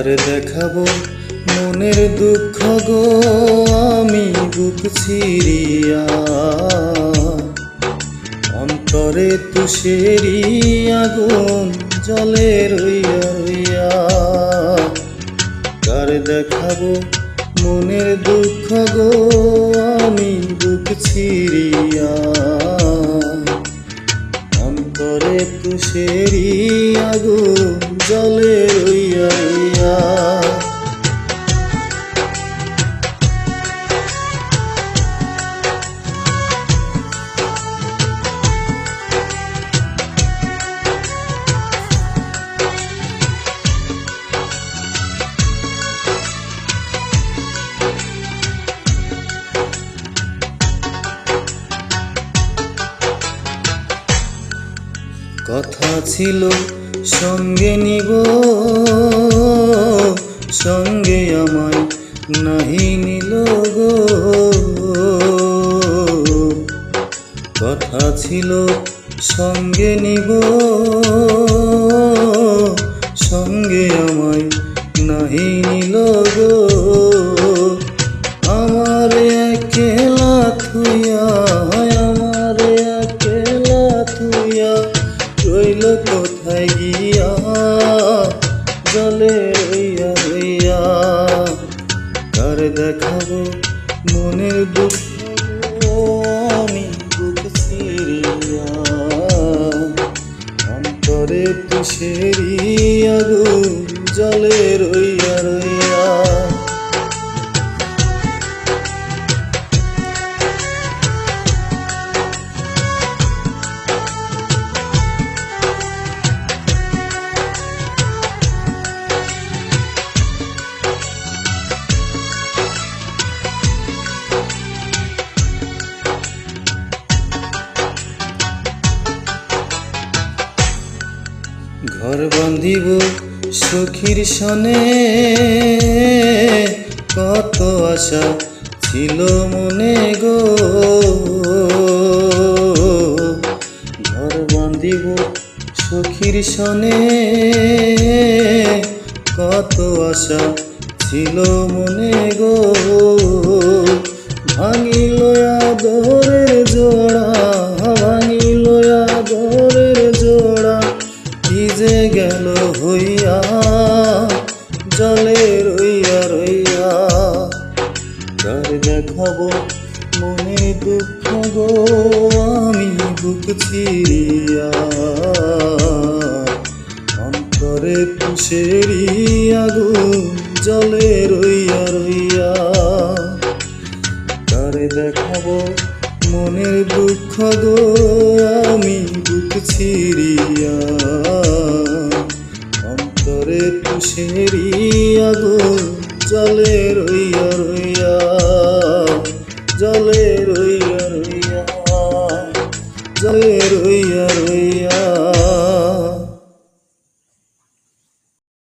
কারে দেখাবো মনের দুঃখ গো আমি বুক ছিড়িয়া, অন্তরে তুষেরি আগুন জলে রইয়া রইয়া। কারে দেখাবো মনের দুঃখ গো আমি বুক ছিড়িয়া, অন্তরে তুষেরি আগুন জলে রইয়া রইয়া। কথা ছিল সঙ্গে নিব, সঙ্গে আমায় নাহি নিল গো। কথা ছিল সঙ্গে নিব, সঙ্গে আমায় নাহি নিল গো। আমার একলা থুইয়া, আমার একলা থুইয়া রইল কোথায় গিয়া, জলে রইয়া রইয়া। কারে দেখাবো মনের দুঃখ আমি বুক ছিড়িয়া, অন্তরে তুষেরি আগুন জলে রইয়া রইয়া। ঘর বাঁধিব সখীর সনে, কত আশা ছিল মনে গো। ঘর বাঁধিব সখীর সনে, কত আশা ছিল মনে গো। ভাঙিল আদরের জোড়া, ভাঙিল আদরের জোড়া, কি যে গেল হইয়া, জলে রইয়া রইয়া। কারে দেখাবো মনে দুঃখ গো আমি বুক ছিড়িয়া, অন্তরে তুষেরি আগুন জলে রইয়া রইয়া। কারে দেখাবো মনের দুঃখ গো আমি বুক ছিড়িয়া, অন্তরে তুষেরি আগুন জলে রইয়া রইয়া, জলে রইয়া রইয়া, জলে রইয়া।